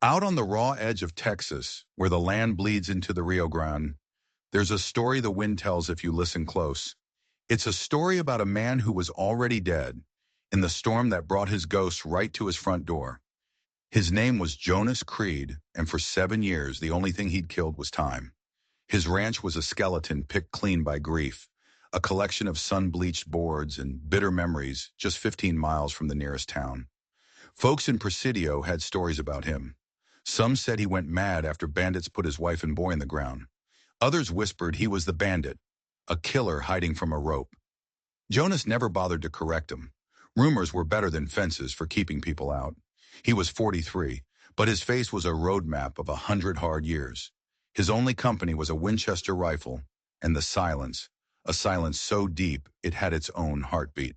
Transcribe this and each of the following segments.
Out on the raw edge of Texas, where the land bleeds into the Rio Grande, there's a story the wind tells if you listen close. It's a story about a man who was already dead in the storm that brought his ghost right to his front door. His name was Jonas Creed, and for 7 years, the only thing he'd killed was time. His ranch was a skeleton picked clean by grief, a collection of sun-bleached boards and bitter memories just 15 miles from the nearest town. Folks in Presidio had stories about him. Some said he went mad after bandits put his wife and boy in the ground. Others whispered he was the bandit, a killer hiding from a rope. Jonas never bothered to correct him. Rumors were better than fences for keeping people out. He was 43, but his face was a roadmap of 100 hard years. His only company was a Winchester rifle and the silence, a silence so deep it had its own heartbeat.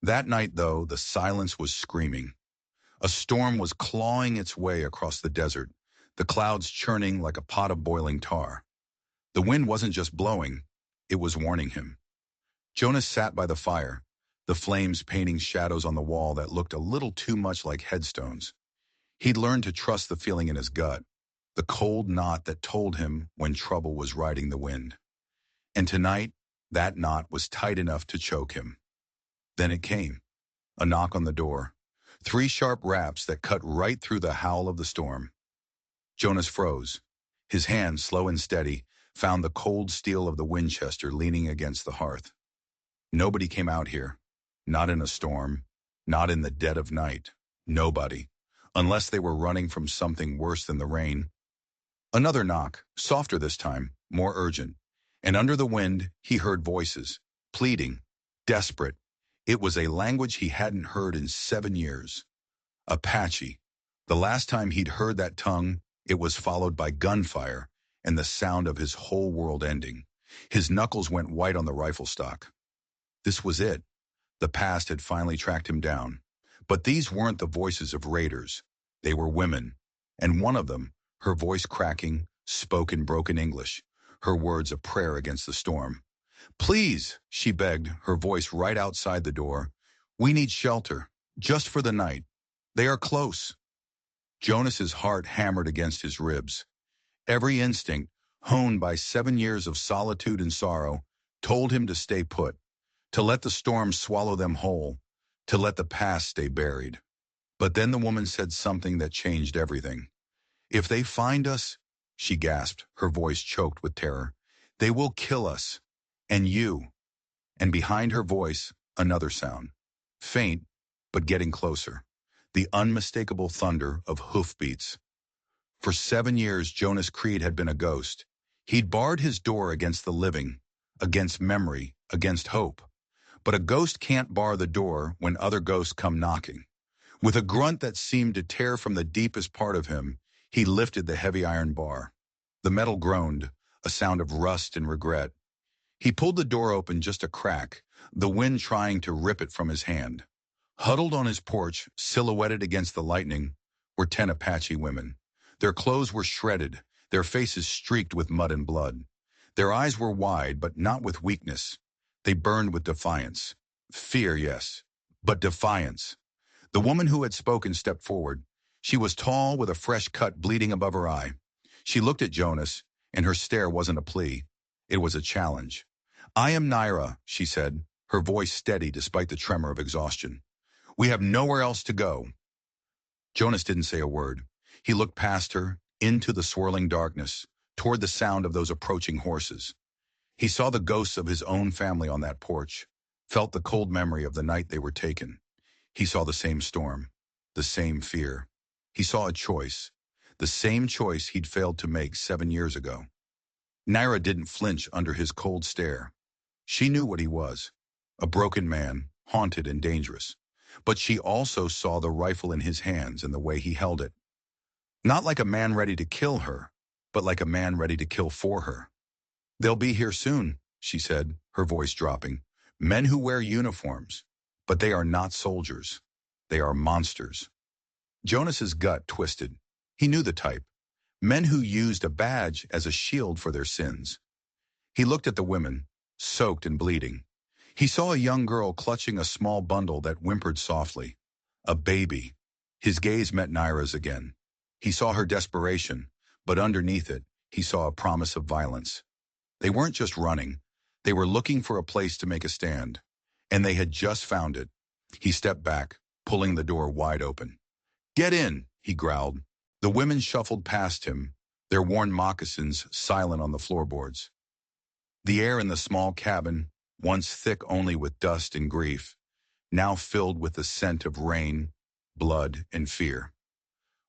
That night, though, the silence was screaming. A storm was clawing its way across the desert, the clouds churning like a pot of boiling tar. The wind wasn't just blowing, it was warning him. Jonas sat by the fire, the flames painting shadows on the wall that looked a little too much like headstones. He'd learned to trust the feeling in his gut, the cold knot that told him when trouble was riding the wind. And tonight, that knot was tight enough to choke him. Then it came, a knock on the door, 3 sharp raps that cut right through the howl of the storm. Jonas froze. His hand, slow and steady, found the cold steel of the Winchester leaning against the hearth. Nobody came out here, not in a storm, not in the dead of night. Nobody, unless they were running from something worse than the rain. Another knock, softer this time, more urgent. And under the wind, he heard voices, pleading, desperate. It was a language he hadn't heard in 7 years. Apache. The last time he'd heard that tongue, it was followed by gunfire and the sound of his whole world ending. His knuckles went white on the rifle stock. This was it. The past had finally tracked him down. But these weren't the voices of raiders. They were women. And one of them, her voice cracking, spoke in broken English, her words a prayer against the storm. Please, she begged, her voice right outside the door. We need shelter, just for the night. They are close. Jonas's heart hammered against his ribs. Every instinct, honed by 7 years of solitude and sorrow, told him to stay put, to let the storm swallow them whole, to let the past stay buried. But then the woman said something that changed everything. If they find us, she gasped, her voice choked with terror, they will kill us. And you. And behind her voice, another sound. Faint, but getting closer. The unmistakable thunder of hoofbeats. For 7 years, Jonas Creed had been a ghost. He'd barred his door against the living, against memory, against hope. But a ghost can't bar the door when other ghosts come knocking. With a grunt that seemed to tear from the deepest part of him, he lifted the heavy iron bar. The metal groaned, a sound of rust and regret. He pulled the door open just a crack, the wind trying to rip it from his hand. Huddled on his porch, silhouetted against the lightning, were 10 Apache women. Their clothes were shredded, their faces streaked with mud and blood. Their eyes were wide, but not with weakness. They burned with defiance. Fear, yes, but defiance. The woman who had spoken stepped forward. She was tall, with a fresh cut bleeding above her eye. She looked at Jonas, and her stare wasn't a plea. It was a challenge. I am Naira, she said, her voice steady despite the tremor of exhaustion. We have nowhere else to go. Jonas didn't say a word. He looked past her, into the swirling darkness, toward the sound of those approaching horses. He saw the ghosts of his own family on that porch, felt the cold memory of the night they were taken. He saw the same storm, the same fear. He saw a choice, the same choice he'd failed to make 7 years ago. Naira didn't flinch under his cold stare. She knew what he was, a broken man, haunted and dangerous. But she also saw the rifle in his hands and the way he held it. Not like a man ready to kill her, but like a man ready to kill for her. They'll be here soon, she said, her voice dropping. Men who wear uniforms, but they are not soldiers. They are monsters. Jonas's gut twisted. He knew the type. Men who used a badge as a shield for their sins. He looked at the women, soaked and bleeding. He saw a young girl clutching a small bundle that whimpered softly. A baby. His gaze met Naira's again. He saw her desperation, but underneath it, he saw a promise of violence. They weren't just running. They were looking for a place to make a stand. And they had just found it. He stepped back, pulling the door wide open. "Get in," he growled. The women shuffled past him, their worn moccasins silent on the floorboards. The air in the small cabin, once thick only with dust and grief, now filled with the scent of rain, blood, and fear.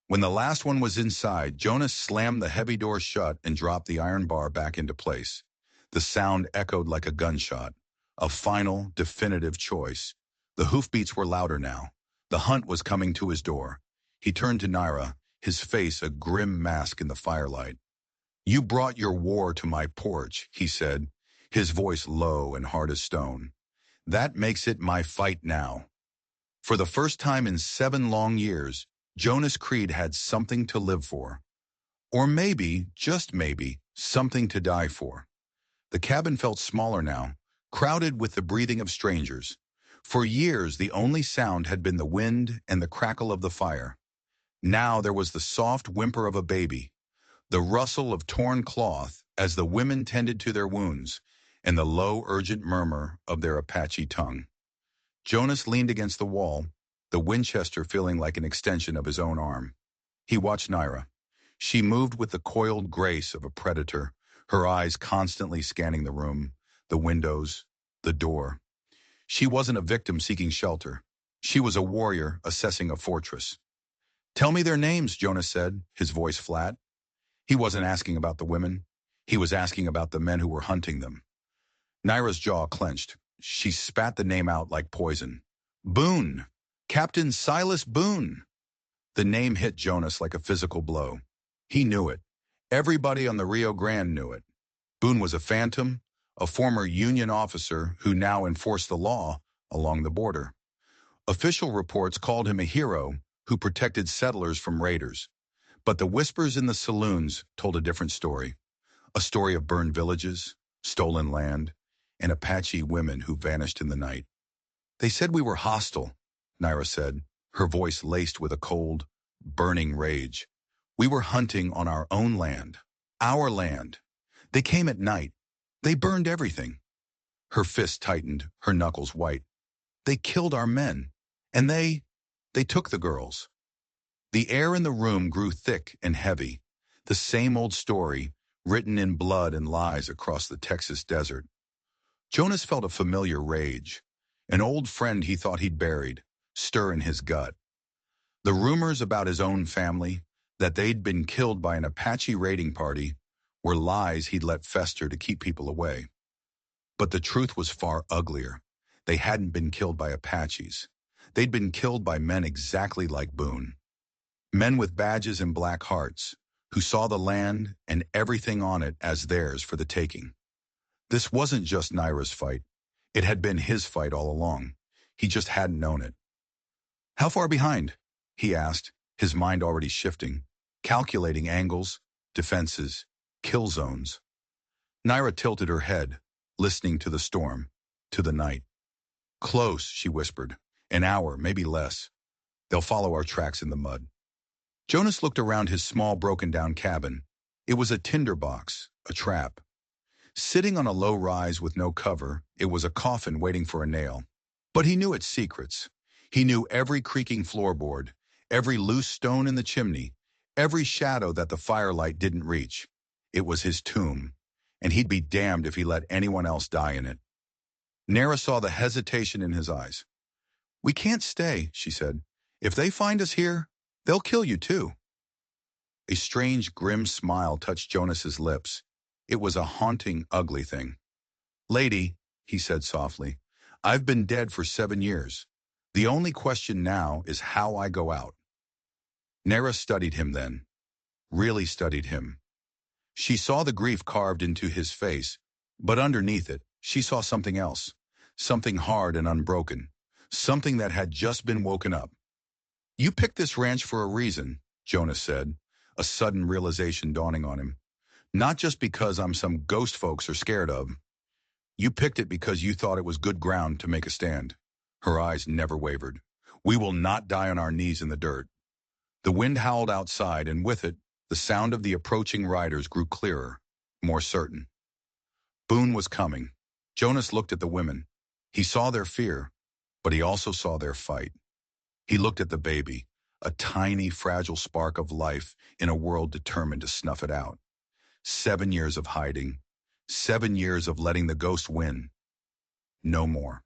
When the last one was inside, Jonas slammed the heavy door shut and dropped the iron bar back into place. The sound echoed like a gunshot, a final, definitive choice. The hoofbeats were louder now. The hunt was coming to his door. He turned to Naira, his face a grim mask in the firelight. "You brought your war to my porch," he said, his voice low and hard as stone. "That makes it my fight now." For the first time in 7 long years, Jonas Creed had something to live for. Or maybe, just maybe, something to die for. The cabin felt smaller now, crowded with the breathing of strangers. For years, the only sound had been the wind and the crackle of the fire. Now there was the soft whimper of a baby, the rustle of torn cloth as the women tended to their wounds, and the low, urgent murmur of their Apache tongue. Jonas leaned against the wall, the Winchester feeling like an extension of his own arm. He watched Naira. She moved with the coiled grace of a predator, her eyes constantly scanning the room, the windows, the door. She wasn't a victim seeking shelter. She was a warrior assessing a fortress. "Tell me their names," Jonas said, his voice flat. He wasn't asking about the women. He was asking about the men who were hunting them. Naira's jaw clenched. She spat the name out like poison. "Boone! Captain Silas Boone!" The name hit Jonas like a physical blow. He knew it. Everybody on the Rio Grande knew it. Boone was a phantom, a former Union officer who now enforced the law along the border. Official reports called him a hero who protected settlers from raiders. But the whispers in the saloons told a different story. A story of burned villages, stolen land, and Apache women who vanished in the night. "They said we were hostile," Naira said, her voice laced with a cold, burning rage. "We were hunting on our own land. Our land. They came at night. They burned everything." Her fist tightened, her knuckles white. "They killed our men. And they took the girls." The air in the room grew thick and heavy. The same old story, written in blood and lies across the Texas desert. Jonas felt a familiar rage, an old friend he thought he'd buried, stir in his gut. The rumors about his own family, that they'd been killed by an Apache raiding party, were lies he'd let fester to keep people away. But the truth was far uglier. They hadn't been killed by Apaches. They'd been killed by men exactly like Boone. Men with badges and black hearts, who saw the land and everything on it as theirs for the taking. This wasn't just Naira's fight. It had been his fight all along. He just hadn't known it. "How far behind?" he asked, his mind already shifting, calculating angles, defenses, kill zones. Naira tilted her head, listening to the storm, to the night. "Close," she whispered. "An hour, maybe less. They'll follow our tracks in the mud." Jonas looked around his small broken-down cabin. It was a tinderbox, a trap. Sitting on a low rise with no cover, it was a coffin waiting for a nail. But he knew its secrets. He knew every creaking floorboard, every loose stone in the chimney, every shadow that the firelight didn't reach. It was his tomb, and he'd be damned if he let anyone else die in it. Nara saw the hesitation in his eyes. "We can't stay," she said. "If they find us here, they'll kill you too." A strange, grim smile touched Jonas's lips. It was a haunting, ugly thing. "Lady," he said softly, "I've been dead for 7 years. The only question now is how I go out." Nara studied him then. Really studied him. She saw the grief carved into his face, but underneath it, she saw something else. Something hard and unbroken. Something that had just been woken up. "You picked this ranch for a reason," Jonas said, a sudden realization dawning on him. "Not just because I'm some ghost folks are scared of. You picked it because you thought it was good ground to make a stand." Her eyes never wavered. "We will not die on our knees in the dirt." The wind howled outside, and with it, the sound of the approaching riders grew clearer, more certain. Boone was coming. Jonas looked at the women. He saw their fear, but he also saw their fight. He looked at the baby, a tiny, fragile spark of life in a world determined to snuff it out. 7 years of hiding. 7 years of letting the ghost win. No more.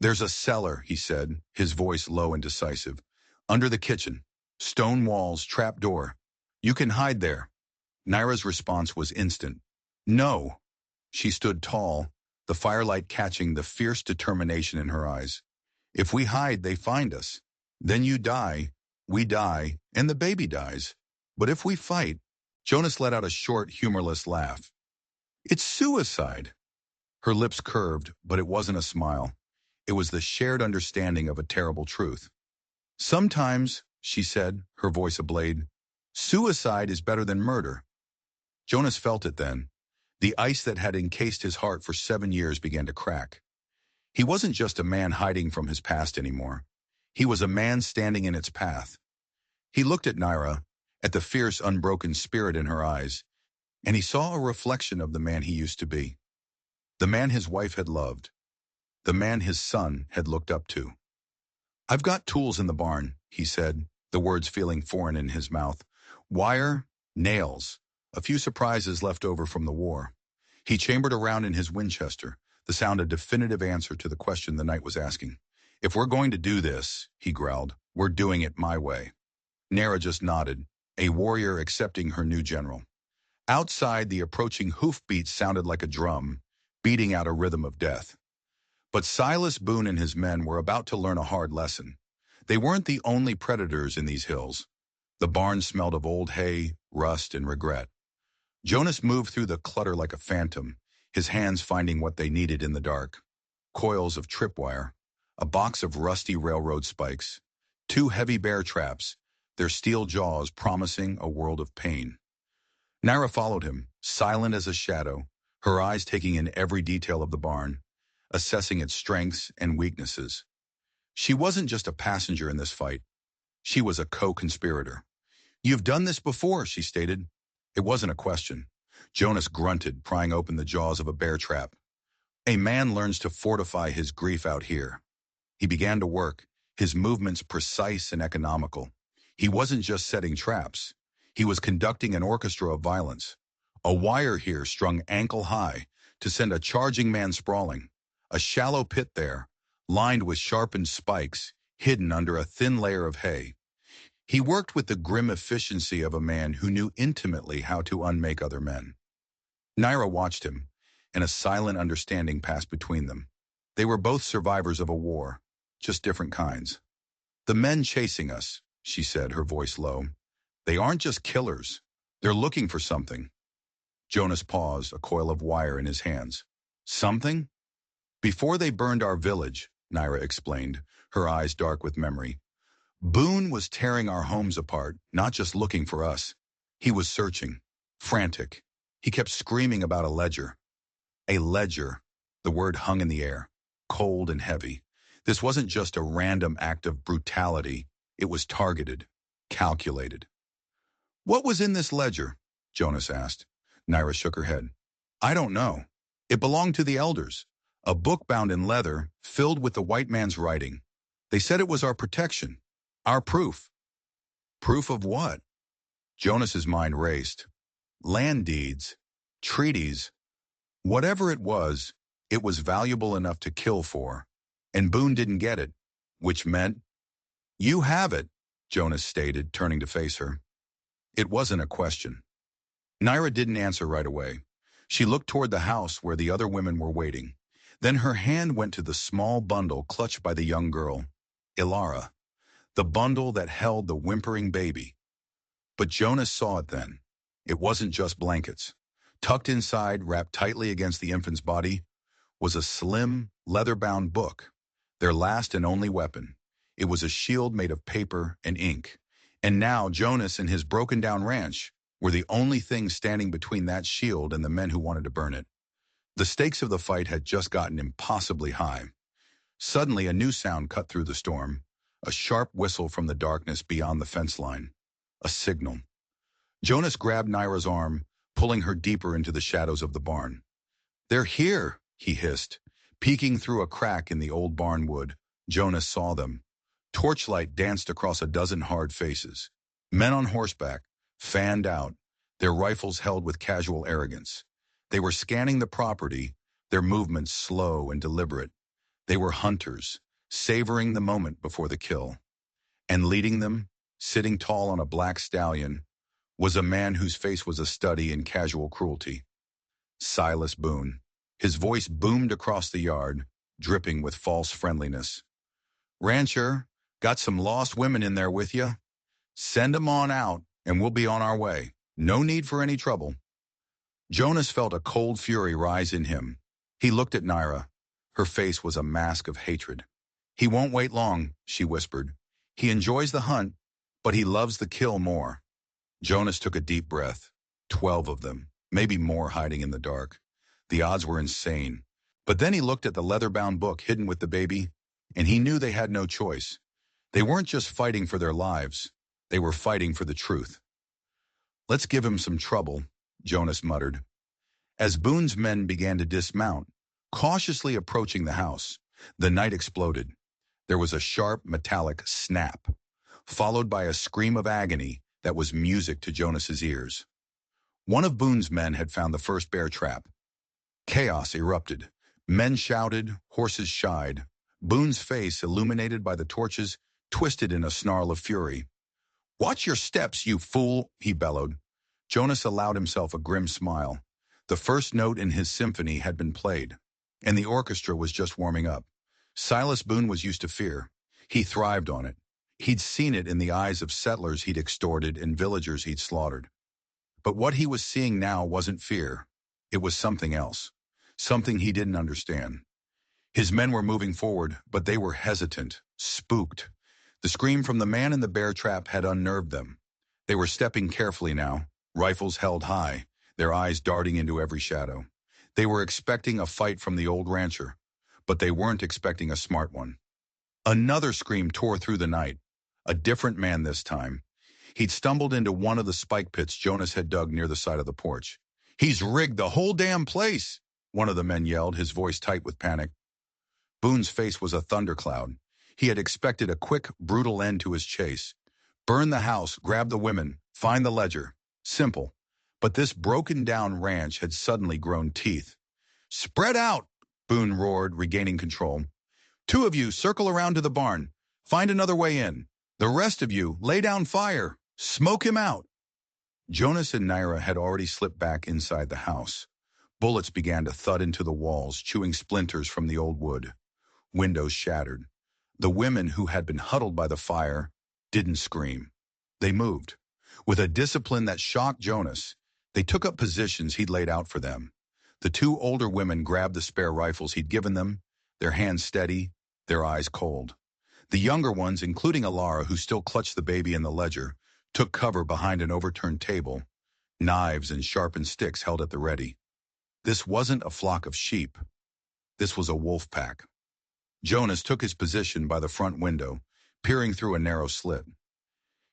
"There's a cellar," he said, his voice low and decisive. "Under the kitchen. Stone walls, trap door. You can hide there." Naira's response was instant. "No." She stood tall, the firelight catching the fierce determination in her eyes. "If we hide, they find us. Then you die, we die, and the baby dies. But if we fight—" Jonas let out a short, humorless laugh. "It's suicide." Her lips curved, but it wasn't a smile. It was the shared understanding of a terrible truth. "Sometimes," she said, her voice ablaze, "suicide is better than murder." Jonas felt it then. The ice that had encased his heart for 7 years began to crack. He wasn't just a man hiding from his past anymore. He was a man standing in its path. He looked at Naira, at the fierce, unbroken spirit in her eyes, and he saw a reflection of the man he used to be. The man his wife had loved. The man his son had looked up to. "I've got tools in the barn," he said, the words feeling foreign in his mouth. "Wire, nails, a few surprises left over from the war." He chambered around in his Winchester, the sound a definitive answer to the question the knight was asking. "If we're going to do this," he growled, "we're doing it my way." Naira just nodded, a warrior accepting her new general. Outside, the approaching hoofbeats sounded like a drum, beating out a rhythm of death. But Silas Boone and his men were about to learn a hard lesson. They weren't the only predators in these hills. The barn smelled of old hay, rust, and regret. Jonas moved through the clutter like a phantom, his hands finding what they needed in the dark. Coils of tripwire, a box of rusty railroad spikes, 2 heavy bear traps, their steel jaws promising a world of pain. Naira followed him, silent as a shadow, her eyes taking in every detail of the barn, assessing its strengths and weaknesses. She wasn't just a passenger in this fight. She was a co-conspirator. "You've done this before," she stated. It wasn't a question. Jonas grunted, prying open the jaws of a bear trap. "A man learns to fortify his grief out here." He began to work, his movements precise and economical. He wasn't just setting traps. He was conducting an orchestra of violence. A wire here strung ankle high to send a charging man sprawling. A shallow pit there, lined with sharpened spikes, hidden under a thin layer of hay. He worked with the grim efficiency of a man who knew intimately how to unmake other men. Naira watched him, and a silent understanding passed between them. They were both survivors of a war, just different kinds. "The men chasing us," she said, her voice low. "They aren't just killers. They're looking for something." Jonas paused, a coil of wire in his hands. "Something?" "Before they burned our village," Naira explained, her eyes dark with memory. "Boone was tearing our homes apart, not just looking for us. He was searching, frantic. He kept screaming about a ledger." A ledger. The word hung in the air, cold and heavy. This wasn't just a random act of brutality. It was targeted, calculated. "What was in this ledger?" Jonas asked. Naira shook her head. "I don't know. It belonged to the elders. A book bound in leather, filled with the white man's writing. They said it was our protection, our proof." "Proof of what?" Jonas's mind raced. Land deeds, treaties, whatever it was valuable enough to kill for. And Boone didn't get it, which meant— "You have it," Jonas stated, turning to face her. It wasn't a question. Naira didn't answer right away. She looked toward the house where the other women were waiting. Then her hand went to the small bundle clutched by the young girl, Ilara, the bundle that held the whimpering baby. But Jonas saw it then. It wasn't just blankets. Tucked inside, wrapped tightly against the infant's body, was a slim, leather-bound book, their last and only weapon. It was a shield made of paper and ink. And now Jonas and his broken-down ranch were the only things standing between that shield and the men who wanted to burn it. The stakes of the fight had just gotten impossibly high. Suddenly, a new sound cut through the storm. A sharp whistle from the darkness beyond the fence line. A signal. Jonas grabbed Naira's arm, pulling her deeper into the shadows of the barn. "They're here," he hissed. Peeking through a crack in the old barn wood, Jonas saw them. Torchlight danced across a dozen hard faces. Men on horseback, fanned out, their rifles held with casual arrogance. They were scanning the property, their movements slow and deliberate. They were hunters, savoring the moment before the kill. And leading them, sitting tall on a black stallion, was a man whose face was a study in casual cruelty. Silas Boone. His voice boomed across the yard, dripping with false friendliness. "Rancher, got some lost women in there with you? Send 'em on out, and we'll be on our way. No need for any trouble." Jonas felt a cold fury rise in him. He looked at Naira. Her face was a mask of hatred. "He won't wait long," she whispered. "He enjoys the hunt, but he loves the kill more." Jonas took a deep breath. 12 of them, maybe more hiding in the dark. The odds were insane. But then he looked at the leather-bound book hidden with the baby, and he knew they had no choice. They weren't just fighting for their lives. They were fighting for the truth. "Let's give him some trouble," Jonas muttered. As Boone's men began to dismount, cautiously approaching the house, the night exploded. There was a sharp, metallic snap, followed by a scream of agony that was music to Jonas's ears. One of Boone's men had found the first bear trap. Chaos erupted. Men shouted, horses shied. Boone's face, illuminated by the torches, twisted in a snarl of fury. "Watch your steps, you fool," he bellowed. Jonas allowed himself a grim smile. The first note in his symphony had been played, and the orchestra was just warming up. Silas Boone was used to fear. He thrived on it. He'd seen it in the eyes of settlers he'd extorted and villagers he'd slaughtered. But what he was seeing now wasn't fear. It was something else. Something he didn't understand. His men were moving forward, but they were hesitant, spooked. The scream from the man in the bear trap had unnerved them. They were stepping carefully now, rifles held high, their eyes darting into every shadow. They were expecting a fight from the old rancher, but they weren't expecting a smart one. Another scream tore through the night. A different man this time. He'd stumbled into one of the spike pits Jonas had dug near the side of the porch. "He's rigged the whole damn place," one of the men yelled, his voice tight with panic. Boone's face was a thundercloud. He had expected a quick, brutal end to his chase. Burn the house, grab the women, find the ledger. Simple. But this broken-down ranch had suddenly grown teeth. "Spread out," Boone roared, regaining control. "Two of you, circle around to the barn. Find another way in. The rest of you, lay down fire. Smoke him out." Jonas and Naira had already slipped back inside the house. Bullets began to thud into the walls, chewing splinters from the old wood. Windows shattered. The women who had been huddled by the fire didn't scream. They moved. With a discipline that shocked Jonas, they took up positions he'd laid out for them. The two older women grabbed the spare rifles he'd given them, their hands steady, their eyes cold. The younger ones, including Alara, who still clutched the baby in the ledger, took cover behind an overturned table, knives and sharpened sticks held at the ready. This wasn't a flock of sheep. This was a wolf pack. Jonas took his position by the front window, peering through a narrow slit.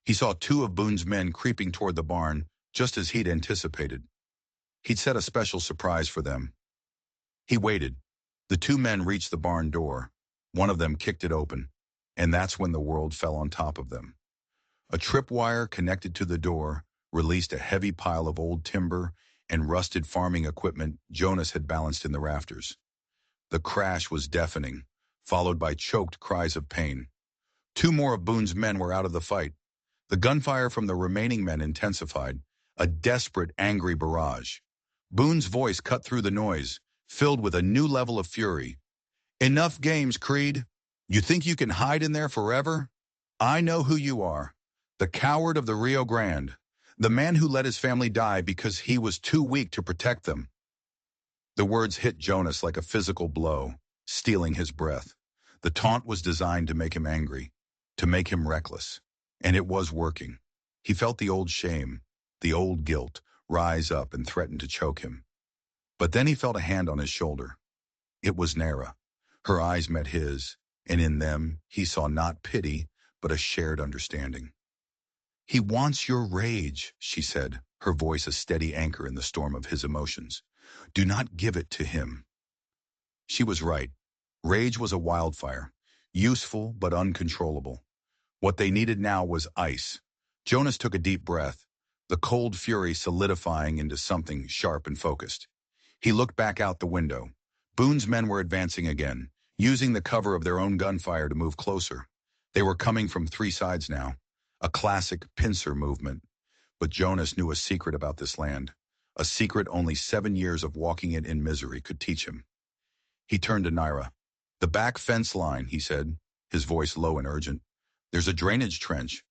He saw two of Boone's men creeping toward the barn, just as he'd anticipated. He'd set a special surprise for them. He waited. The two men reached the barn door. One of them kicked it open, and that's when the world fell on top of them. A tripwire connected to the door released a heavy pile of old timber and rusted farming equipment Jonas had balanced in the rafters. The crash was deafening, followed by choked cries of pain. Two more of Boone's men were out of the fight. The gunfire from the remaining men intensified, a desperate, angry barrage. Boone's voice cut through the noise, filled with a new level of fury. "Enough games, Creed. You think you can hide in there forever? I know who you are. The coward of the Rio Grande. The man who let his family die because he was too weak to protect them." The words hit Jonas like a physical blow, stealing his breath. The taunt was designed to make him angry, to make him reckless. And it was working. He felt the old shame, the old guilt, rise up and threaten to choke him. But then he felt a hand on his shoulder. It was Naira. Her eyes met his, and in them he saw not pity, but a shared understanding. "He wants your rage," she said, her voice a steady anchor in the storm of his emotions. "Do not give it to him." She was right. Rage was a wildfire, useful but uncontrollable. What they needed now was ice. Jonas took a deep breath, the cold fury solidifying into something sharp and focused. He looked back out the window. Boone's men were advancing again, using the cover of their own gunfire to move closer. They were coming from three sides now, a classic pincer movement. But Jonas knew a secret about this land, a secret only 7 years of walking it in misery could teach him. He turned to Naira. "The back fence line," he said, his voice low and urgent. "There's a drainage trench.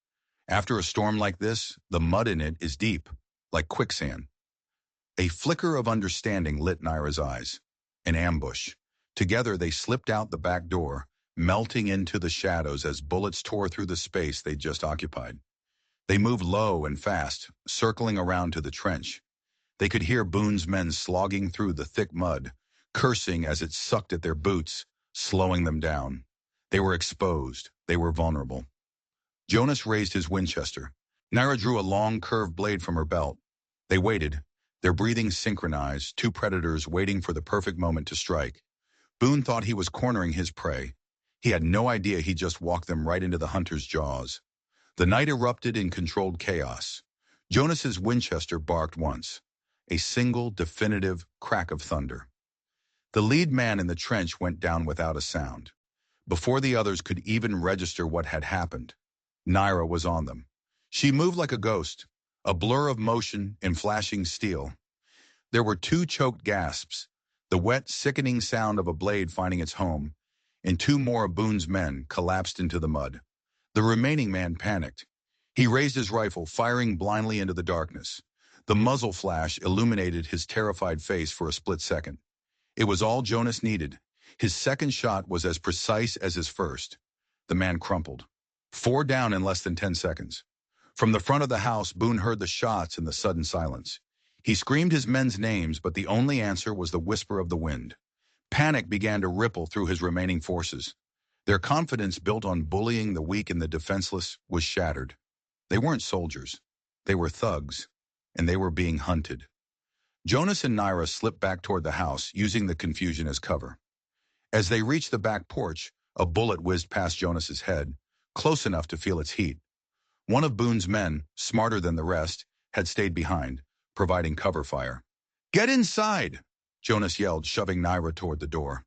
After a storm like this, the mud in it is deep, like quicksand." A flicker of understanding lit Naira's eyes. An ambush. Together they slipped out the back door, melting into the shadows as bullets tore through the space they'd just occupied. They moved low and fast, circling around to the trench. They could hear Boone's men slogging through the thick mud, cursing as it sucked at their boots, slowing them down. They were exposed. They were vulnerable. Jonas raised his Winchester. Naira drew a long, curved blade from her belt. They waited, their breathing synchronized, two predators waiting for the perfect moment to strike. Boone thought he was cornering his prey. He had no idea he just walked them right into the hunter's jaws. The night erupted in controlled chaos. Jonas's Winchester barked once. A single, definitive crack of thunder. The lead man in the trench went down without a sound. Before the others could even register what had happened, Naira was on them. She moved like a ghost, a blur of motion in flashing steel. There were two choked gasps, the wet, sickening sound of a blade finding its home, and two more of Boone's men collapsed into the mud. The remaining man panicked. He raised his rifle, firing blindly into the darkness. The muzzle flash illuminated his terrified face for a split second. It was all Jonas needed. His second shot was as precise as his first. The man crumpled. 4 down in less than 10 seconds. From the front of the house, Boone heard the shots in the sudden silence. He screamed his men's names, but the only answer was the whisper of the wind. Panic began to ripple through his remaining forces. Their confidence, built on bullying the weak and the defenseless, was shattered. They weren't soldiers. They were thugs, and they were being hunted. Jonas and Naira slipped back toward the house, using the confusion as cover. As they reached the back porch, a bullet whizzed past Jonas's head, close enough to feel its heat. One of Boone's men, smarter than the rest, had stayed behind, providing cover fire. "Get inside!" Jonas yelled, shoving Naira toward the door.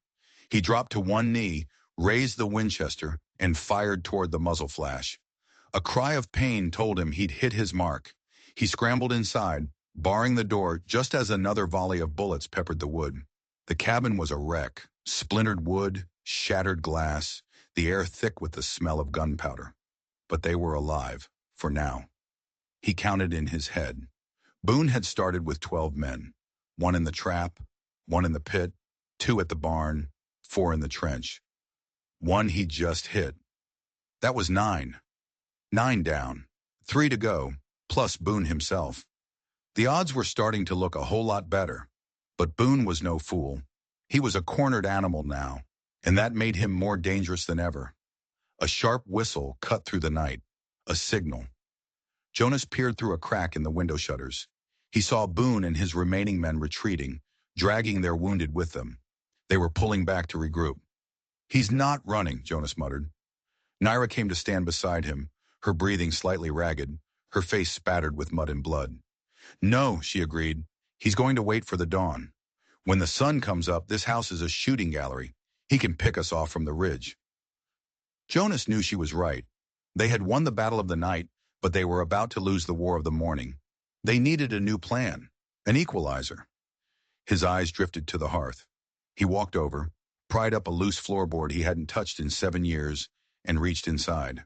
He dropped to one knee, raised the Winchester, and fired toward the muzzle flash. A cry of pain told him he'd hit his mark. He scrambled inside, barring the door just as another volley of bullets peppered the wood. The cabin was a wreck, splintered wood, shattered glass, the air thick with the smell of gunpowder. But they were alive, for now. He counted in his head. Boone had started with 12 men, 1 in the trap, 1 in the pit, 2 at the barn, 4 in the trench. 1 he just hit. That was 9. 9 down, 3 to go, plus Boone himself. The odds were starting to look a whole lot better, but Boone was no fool. He was a cornered animal now, and that made him more dangerous than ever. A sharp whistle cut through the night, a signal. Jonas peered through a crack in the window shutters. He saw Boone and his remaining men retreating, dragging their wounded with them. They were pulling back to regroup. "He's not running," Jonas muttered. Naira came to stand beside him, her breathing slightly ragged, her face spattered with mud and blood. "No," she agreed. "He's going to wait for the dawn. When the sun comes up, this house is a shooting gallery. He can pick us off from the ridge." Jonas knew she was right. They had won the battle of the night, but they were about to lose the war of the morning. They needed a new plan, an equalizer. His eyes drifted to the hearth. He walked over, pried up a loose floorboard he hadn't touched in 7 years, and reached inside.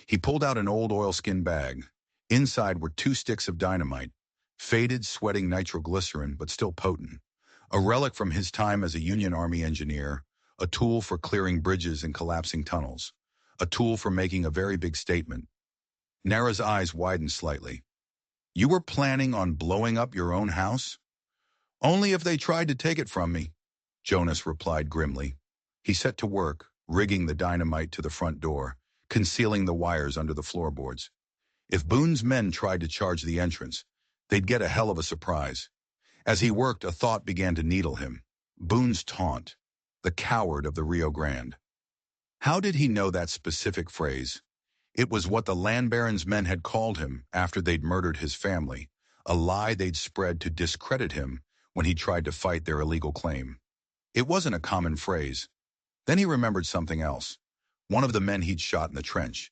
He pulled out an old oilskin bag. Inside were 2 sticks of dynamite, faded, sweating nitroglycerin, but still potent. A relic from his time as a Union Army engineer, a tool for clearing bridges and collapsing tunnels, a tool for making a very big statement. Naira's eyes widened slightly. "You were planning on blowing up your own house?" "Only if they tried to take it from me," Jonas replied grimly. He set to work, rigging the dynamite to the front door, concealing the wires under the floorboards. If Boone's men tried to charge the entrance, they'd get a hell of a surprise. As he worked, a thought began to needle him. Boone's taunt. The coward of the Rio Grande. How did he know that specific phrase? It was what the land baron's men had called him after they'd murdered his family, a lie they'd spread to discredit him when he tried to fight their illegal claim. It wasn't a common phrase. Then he remembered something else. One of the men he'd shot in the trench.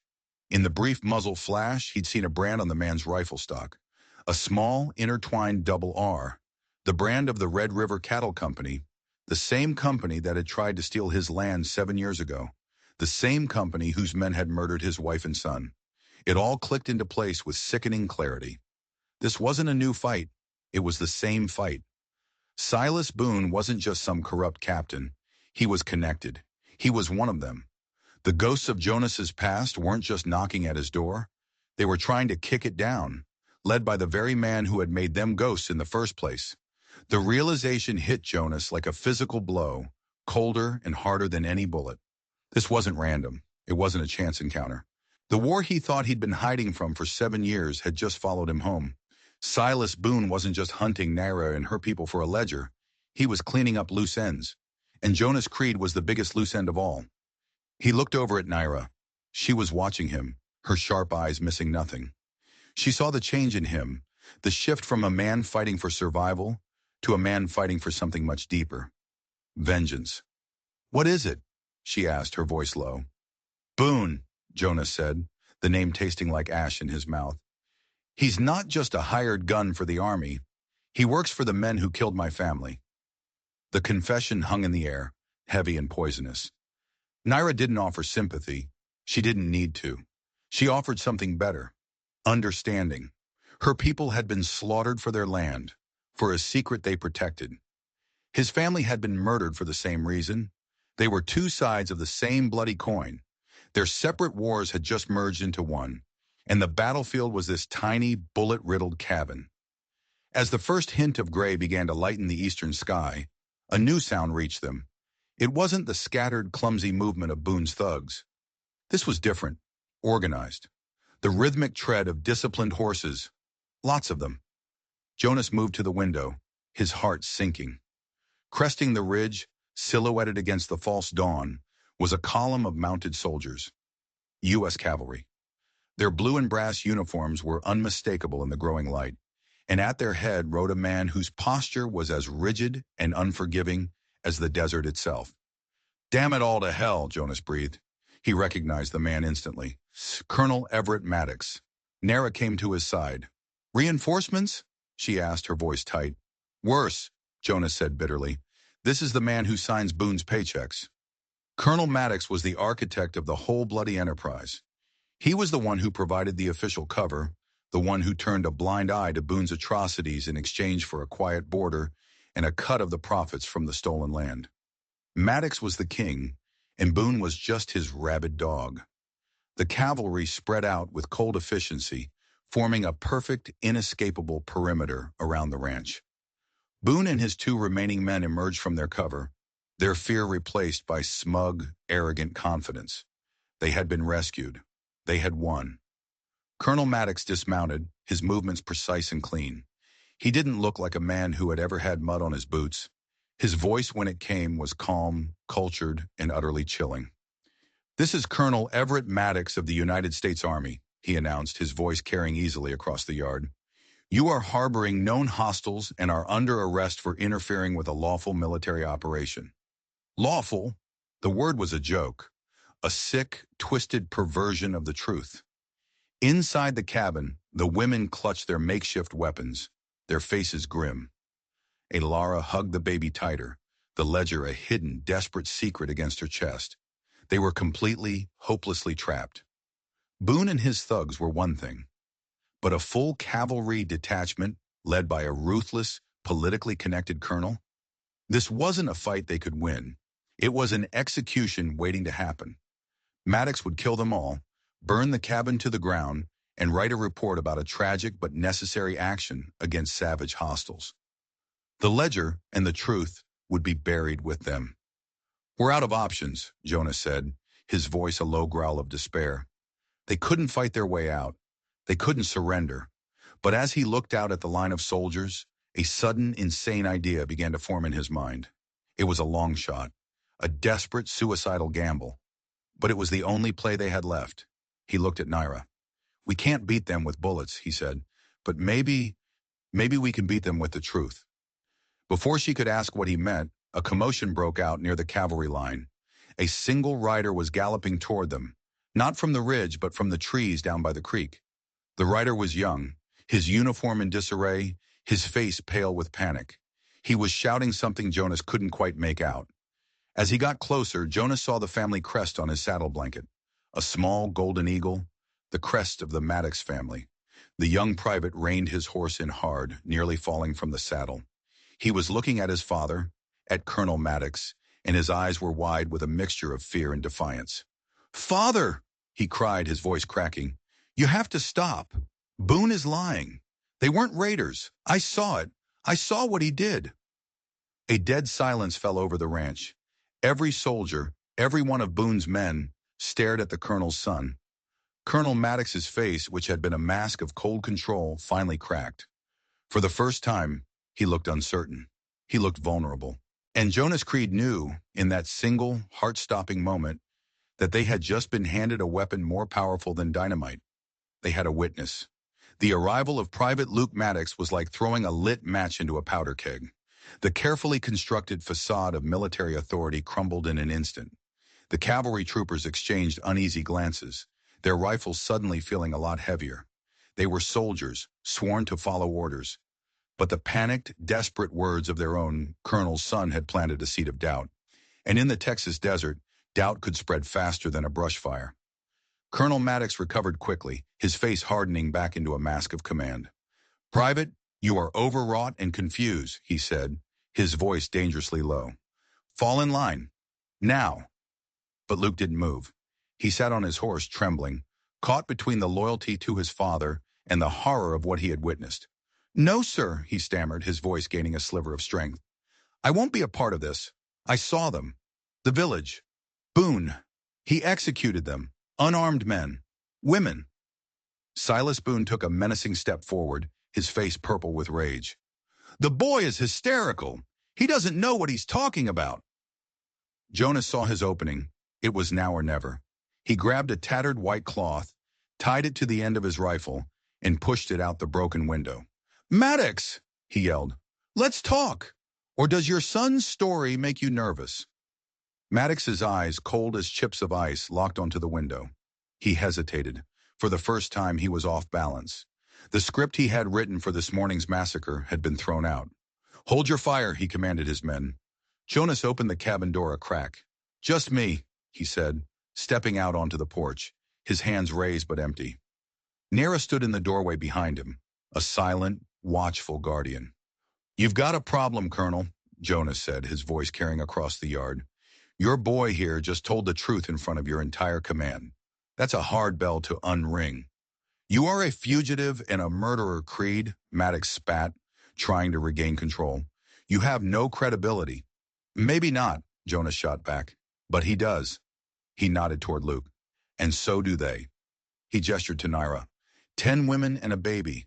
In the brief muzzle flash, he'd seen a brand on the man's rifle stock. A small, intertwined double R. The brand of the Red River Cattle Company. The same company that had tried to steal his land 7 years ago. The same company whose men had murdered his wife and son. It all clicked into place with sickening clarity. This wasn't a new fight. It was the same fight. Silas Boone wasn't just some corrupt captain. He was connected. He was one of them. The ghosts of Jonas's past weren't just knocking at his door. They were trying to kick it down, led by the very man who had made them ghosts in the first place. The realization hit Jonas like a physical blow, colder and harder than any bullet. This wasn't random. It wasn't a chance encounter. The war he thought he'd been hiding from for 7 years had just followed him home. Silas Boone wasn't just hunting Naira and her people for a ledger. He was cleaning up loose ends. And Jonas Creed was the biggest loose end of all. He looked over at Naira. She was watching him, her sharp eyes missing nothing. She saw the change in him, the shift from a man fighting for survival to a man fighting for something much deeper. Vengeance. "What is it?" she asked, her voice low. "Boone," Jonas said, the name tasting like ash in his mouth. "He's not just a hired gun for the army. He works for the men who killed my family." The confession hung in the air, heavy and poisonous. Naira didn't offer sympathy. She didn't need to. She offered something better. Understanding. Her people had been slaughtered for their land, for a secret they protected. His family had been murdered for the same reason. They were two sides of the same bloody coin. Their separate wars had just merged into one, and the battlefield was this tiny, bullet-riddled cabin. As the first hint of gray began to lighten the eastern sky, a new sound reached them. It wasn't the scattered, clumsy movement of Boone's thugs. This was different, organized. The rhythmic tread of disciplined horses, lots of them. Jonas moved to the window, his heart sinking. Cresting the ridge, silhouetted against the false dawn, was a column of mounted soldiers. U.S. cavalry. Their blue and brass uniforms were unmistakable in the growing light, and at their head rode a man whose posture was as rigid and unforgiving as the desert itself. "Damn it all to hell," Jonas breathed. He recognized the man instantly. Colonel Everett Maddox. Naira came to his side. "Reinforcements?" she asked, her voice tight. "Worse," Jonas said bitterly. "This is the man who signs Boone's paychecks." Colonel Maddox was the architect of the whole bloody enterprise. He was the one who provided the official cover, the one who turned a blind eye to Boone's atrocities in exchange for a quiet border and a cut of the profits from the stolen land. Maddox was the king, and Boone was just his rabid dog. The cavalry spread out with cold efficiency, forming a perfect, inescapable perimeter around the ranch. Boone and his 2 remaining men emerged from their cover, their fear replaced by smug, arrogant confidence. They had been rescued. They had won. Colonel Maddox dismounted, his movements precise and clean. He didn't look like a man who had ever had mud on his boots. His voice, when it came, was calm, cultured, and utterly chilling. "This is Colonel Everett Maddox of the United States Army," he announced, his voice carrying easily across the yard. "You are harboring known hostiles and are under arrest for interfering with a lawful military operation." Lawful? The word was a joke, a sick, twisted perversion of the truth. Inside the cabin, the women clutched their makeshift weapons, their faces grim. Lara hugged the baby tighter, the ledger a hidden, desperate secret against her chest. They were completely, hopelessly trapped. Boone and his thugs were one thing, but a full cavalry detachment led by a ruthless, politically connected colonel? This wasn't a fight they could win. It was an execution waiting to happen. Maddox would kill them all, burn the cabin to the ground, and write a report about a tragic but necessary action against savage hostiles. The ledger and the truth would be buried with them. "We're out of options," Jonas said, his voice a low growl of despair. They couldn't fight their way out. They couldn't surrender. But as he looked out at the line of soldiers, a sudden, insane idea began to form in his mind. It was a long shot, a desperate, suicidal gamble. But it was the only play they had left. He looked at Naira. "We can't beat them with bullets," he said. "But maybe we can beat them with the truth." Before she could ask what he meant, a commotion broke out near the cavalry line. A single rider was galloping toward them, not from the ridge but from the trees down by the creek. The rider was young, his uniform in disarray, his face pale with panic. He was shouting something Jonas couldn't quite make out. As he got closer, Jonas saw the family crest on his saddle blanket, a small golden eagle, the crest of the Maddox family. The young private reined his horse in hard, nearly falling from the saddle. He was looking at his father, at Colonel Maddox, and his eyes were wide with a mixture of fear and defiance. "Father!" he cried, his voice cracking. "You have to stop. Boone is lying. They weren't raiders. I saw it. I saw what he did." A dead silence fell over the ranch. Every soldier, every one of Boone's men, stared at the colonel's son. Colonel Maddox's face, which had been a mask of cold control, finally cracked. For the first time, he looked uncertain. He looked vulnerable. And Jonas Creed knew, in that single, heart-stopping moment, that they had just been handed a weapon more powerful than dynamite. They had a witness. The arrival of Private Luke Maddox was like throwing a lit match into a powder keg. The carefully constructed facade of military authority crumbled in an instant. The cavalry troopers exchanged uneasy glances, their rifles suddenly feeling a lot heavier. They were soldiers, sworn to follow orders. But the panicked, desperate words of their own colonel's son had planted a seed of doubt. And in the Texas desert, doubt could spread faster than a brush fire. Colonel Maddox recovered quickly, his face hardening back into a mask of command. "Private, you are overwrought and confused," he said, his voice dangerously low. "Fall in line. Now." But Luke didn't move. He sat on his horse, trembling, caught between the loyalty to his father and the horror of what he had witnessed. "No, sir," he stammered, his voice gaining a sliver of strength. "I won't be a part of this. I saw them. The village. Boone. He executed them. Unarmed men. Women." Silas Boone took a menacing step forward, his face purple with rage. "The boy is hysterical. He doesn't know what he's talking about." Jonas saw his opening. It was now or never. He grabbed a tattered white cloth, tied it to the end of his rifle, and pushed it out the broken window. "Maddox!" he yelled. "Let's talk. Or does your son's story make you nervous?" Maddox's eyes, cold as chips of ice, locked onto the window. He hesitated. For the first time, he was off balance. The script he had written for this morning's massacre had been thrown out. "Hold your fire," he commanded his men. Jonas opened the cabin door a crack. "Just me," he said, stepping out onto the porch, his hands raised but empty. Nara stood in the doorway behind him, a silent, watchful guardian. "You've got a problem, Colonel," Jonas said, his voice carrying across the yard. "Your boy here just told the truth in front of your entire command. That's a hard bell to unring." "You are a fugitive and a murderer, Creed," Maddox spat, trying to regain control. "You have no credibility." "Maybe not," Jonas shot back. "But he does." He nodded toward Luke. "And so do they." He gestured to Naira. 10 women and a baby.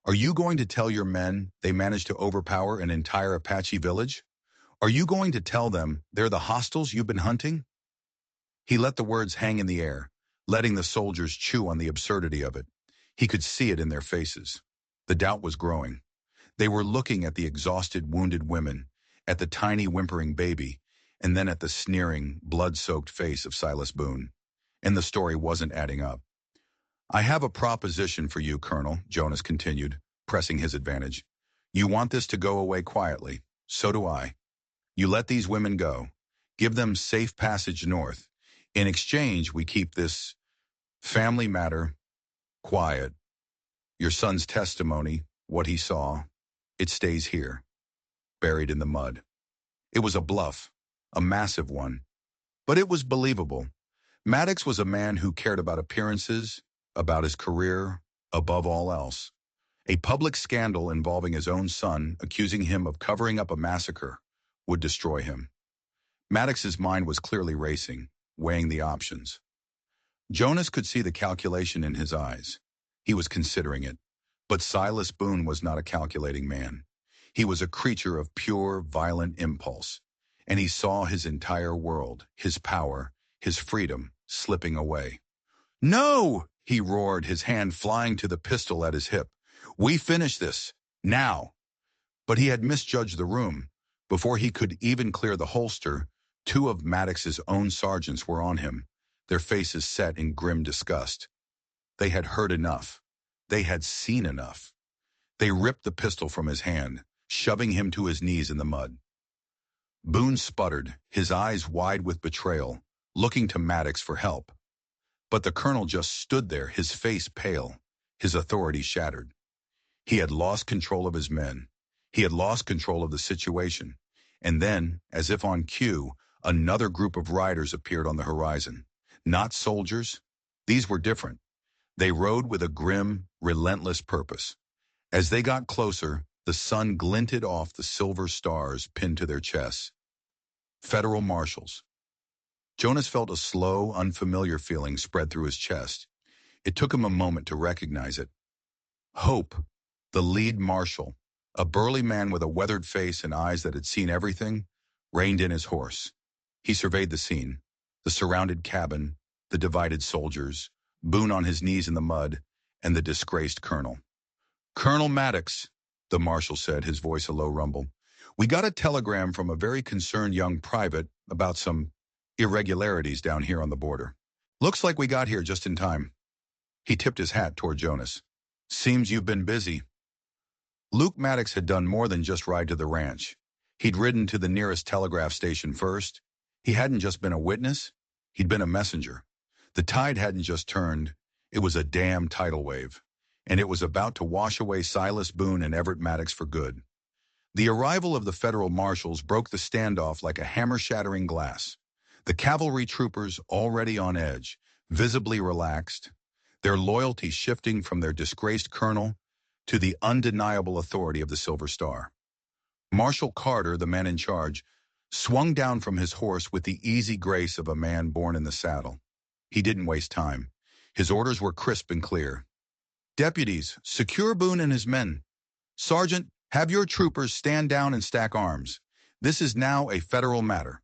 Are you going to tell your men they managed to overpower an entire Apache village? Are you going to tell them they're the hostiles you've been hunting?" He let the words hang in the air, letting the soldiers chew on the absurdity of it. He could see it in their faces. The doubt was growing. They were looking at the exhausted, wounded women, at the tiny, whimpering baby, and then at the sneering, blood-soaked face of Silas Boone. And the story wasn't adding up. "I have a proposition for you, Colonel," Jonas continued, pressing his advantage. "You want this to go away quietly. So do I. You let these women go. Give them safe passage north. In exchange, we keep this family matter quiet. Your son's testimony, what he saw, it stays here, buried in the mud." It was a bluff, a massive one. But it was believable. Maddox was a man who cared about appearances, about his career, above all else. A public scandal involving his own son, accusing him of covering up a massacre, would destroy him. Maddox's mind was clearly racing, weighing the options. Jonas could see the calculation in his eyes. He was considering it. But Silas Boone was not a calculating man. He was a creature of pure, violent impulse. And he saw his entire world, his power, his freedom, slipping away. "No!" he roared, his hand flying to the pistol at his hip. "We finish this. Now!" But he had misjudged the room. Before he could even clear the holster, two of Maddox's own sergeants were on him, their faces set in grim disgust. They had heard enough. They had seen enough. They ripped the pistol from his hand, shoving him to his knees in the mud. Boone sputtered, his eyes wide with betrayal, looking to Maddox for help. But the colonel just stood there, his face pale, his authority shattered. He had lost control of his men. He had lost control of the situation. And then, as if on cue, another group of riders appeared on the horizon. Not soldiers. These were different. They rode with a grim, relentless purpose. As they got closer, the sun glinted off the silver stars pinned to their chests. Federal marshals. Jonas felt a slow, unfamiliar feeling spread through his chest. It took him a moment to recognize it. Hope, the lead marshal, a burly man with a weathered face and eyes that had seen everything, reined in his horse. He surveyed the scene, the surrounded cabin, the divided soldiers, Boone on his knees in the mud, and the disgraced colonel. "Colonel Maddox," the marshal said, his voice a low rumble. "We got a telegram from a very concerned young private about some irregularities down here on the border. Looks like we got here just in time." He tipped his hat toward Jonas. "Seems you've been busy." Luke Maddox had done more than just ride to the ranch. He'd ridden to the nearest telegraph station first. He hadn't just been a witness, he'd been a messenger. The tide hadn't just turned, it was a damn tidal wave. And it was about to wash away Silas Boone and Everett Maddox for good. The arrival of the federal marshals broke the standoff like a hammer-shattering glass. The cavalry troopers, already on edge, visibly relaxed, their loyalty shifting from their disgraced colonel to the undeniable authority of the Silver Star. Marshal Carter, the man in charge, swung down from his horse with the easy grace of a man born in the saddle. He didn't waste time. His orders were crisp and clear. "Deputies, secure Boone and his men. Sergeant, have your troopers stand down and stack arms. This is now a federal matter."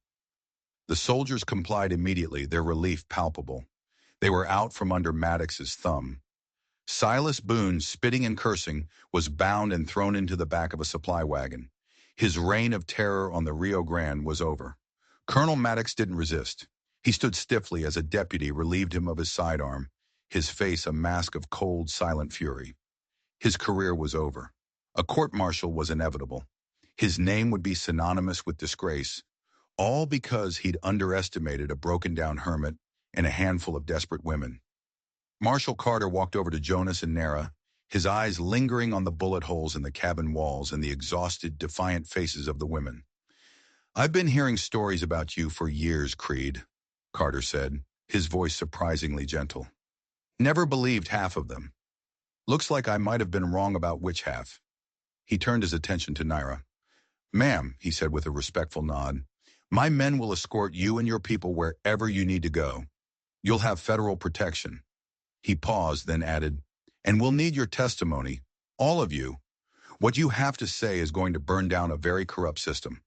The soldiers complied immediately, their relief palpable. They were out from under Maddox's thumb. Silas Boone, spitting and cursing, was bound and thrown into the back of a supply wagon. His reign of terror on the Rio Grande was over. Colonel Maddox didn't resist. He stood stiffly as a deputy relieved him of his sidearm, his face a mask of cold, silent fury. His career was over. A court-martial was inevitable. His name would be synonymous with disgrace, all because he'd underestimated a broken-down hermit and a handful of desperate women. Marshal Carter walked over to Jonas and Nara, his eyes lingering on the bullet holes in the cabin walls and the exhausted, defiant faces of the women. "I've been hearing stories about you for years, Creed," Carter said, his voice surprisingly gentle. "Never believed half of them. Looks like I might have been wrong about which half." He turned his attention to Naira. "Ma'am," he said with a respectful nod, "my men will escort you and your people wherever you need to go. You'll have federal protection." He paused, then added, "And we'll need your testimony, all of you. What you have to say is going to burn down a very corrupt system."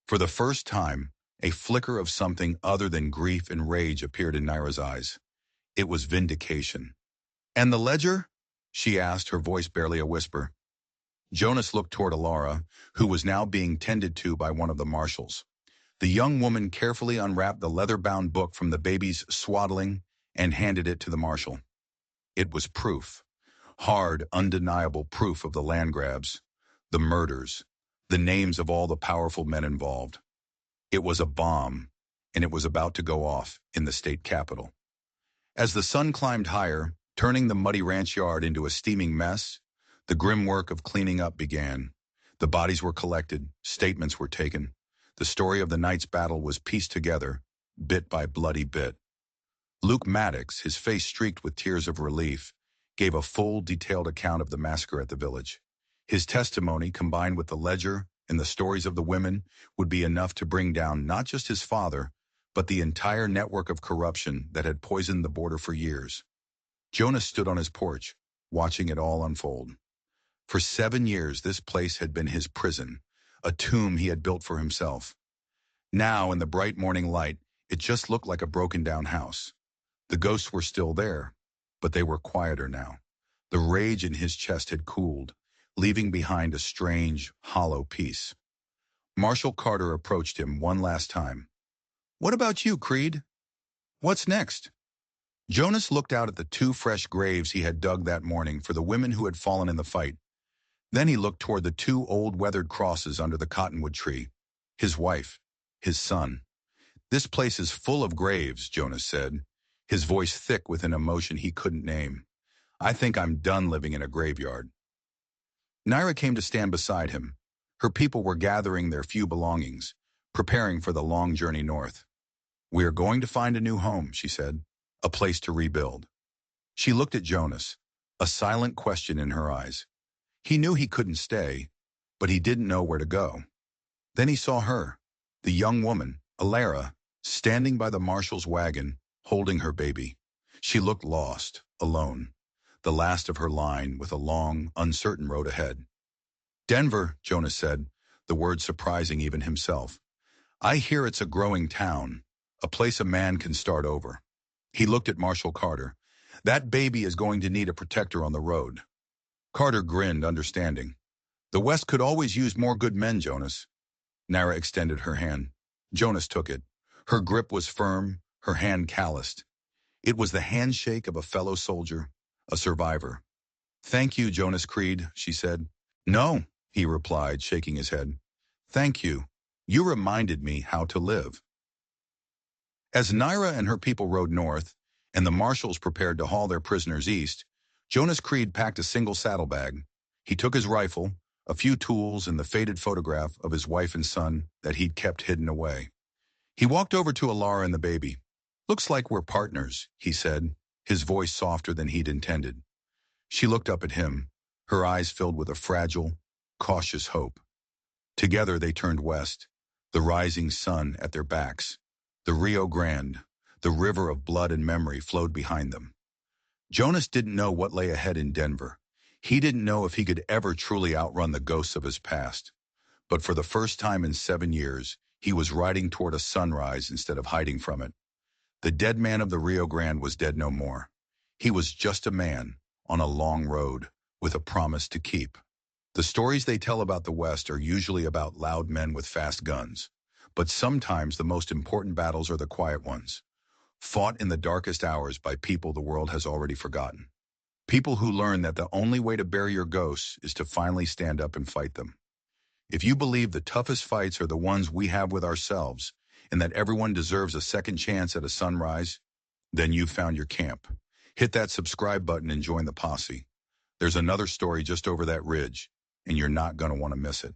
For the first time, a flicker of something other than grief and rage appeared in Naira's eyes. It was vindication. "And the ledger?" she asked, her voice barely a whisper. Jonas looked toward Alara, who was now being tended to by one of the marshals. The young woman carefully unwrapped the leather-bound book from the baby's swaddling and handed it to the marshal. It was proof. Hard, undeniable proof of the land grabs, the murders, the names of all the powerful men involved. It was a bomb, and it was about to go off in the state capitol. As the sun climbed higher, turning the muddy ranch yard into a steaming mess, the grim work of cleaning up began. The bodies were collected, statements were taken. The story of the night's battle was pieced together, bit by bloody bit. Luke Maddox, his face streaked with tears of relief, gave a full, detailed account of the massacre at the village. His testimony, combined with the ledger and the stories of the women, would be enough to bring down not just his father, but the entire network of corruption that had poisoned the border for years. Jonas stood on his porch, watching it all unfold. For 7 years, this place had been his prison, a tomb he had built for himself. Now, in the bright morning light, it just looked like a broken-down house. The ghosts were still there, but they were quieter now. The rage in his chest had cooled, leaving behind a strange, hollow peace. Marshal Carter approached him one last time. "What about you, Creed? What's next?" Jonas looked out at the 2 fresh graves he had dug that morning for the women who had fallen in the fight. Then he looked toward the 2 old weathered crosses under the cottonwood tree. His wife, his son. "This place is full of graves," Jonas said, his voice thick with an emotion he couldn't name. "I think I'm done living in a graveyard." Naira came to stand beside him. Her people were gathering their few belongings, preparing for the long journey north. "We are going to find a new home," she said, "a place to rebuild." She looked at Jonas, a silent question in her eyes. He knew he couldn't stay, but he didn't know where to go. Then he saw her, the young woman, Alara, standing by the marshal's wagon, holding her baby. She looked lost, alone, the last of her line with a long, uncertain road ahead. "Denver," Jonas said, the word surprising even himself. "I hear it's a growing town, a place a man can start over." He looked at Marshal Carter. "That baby is going to need a protector on the road." Carter grinned, understanding. "The West could always use more good men, Jonas." Nara extended her hand. Jonas took it. Her grip was firm, her hand calloused. It was the handshake of a fellow soldier, a survivor. "Thank you, Jonas Creed," she said. "No," he replied, shaking his head. "Thank you. You reminded me how to live." As Naira and her people rode north, and the marshals prepared to haul their prisoners east, Jonas Creed packed a single saddlebag. He took his rifle, a few tools, and the faded photograph of his wife and son that he'd kept hidden away. He walked over to Alara and the baby. "Looks like we're partners," he said, his voice softer than he'd intended. She looked up at him, her eyes filled with a fragile, cautious hope. Together they turned west, the rising sun at their backs. The Rio Grande, the river of blood and memory, flowed behind them. Jonas didn't know what lay ahead in Denver. He didn't know if he could ever truly outrun the ghosts of his past. But for the first time in 7 years, he was riding toward a sunrise instead of hiding from it. The dead man of the Rio Grande was dead no more. He was just a man on a long road with a promise to keep. The stories they tell about the West are usually about loud men with fast guns. But sometimes the most important battles are the quiet ones, fought in the darkest hours by people the world has already forgotten. People who learn that the only way to bury your ghosts is to finally stand up and fight them. If you believe the toughest fights are the ones we have with ourselves, and that everyone deserves a second chance at a sunrise, then you've found your camp. Hit that subscribe button and join the posse. There's another story just over that ridge, and you're not going to want to miss it.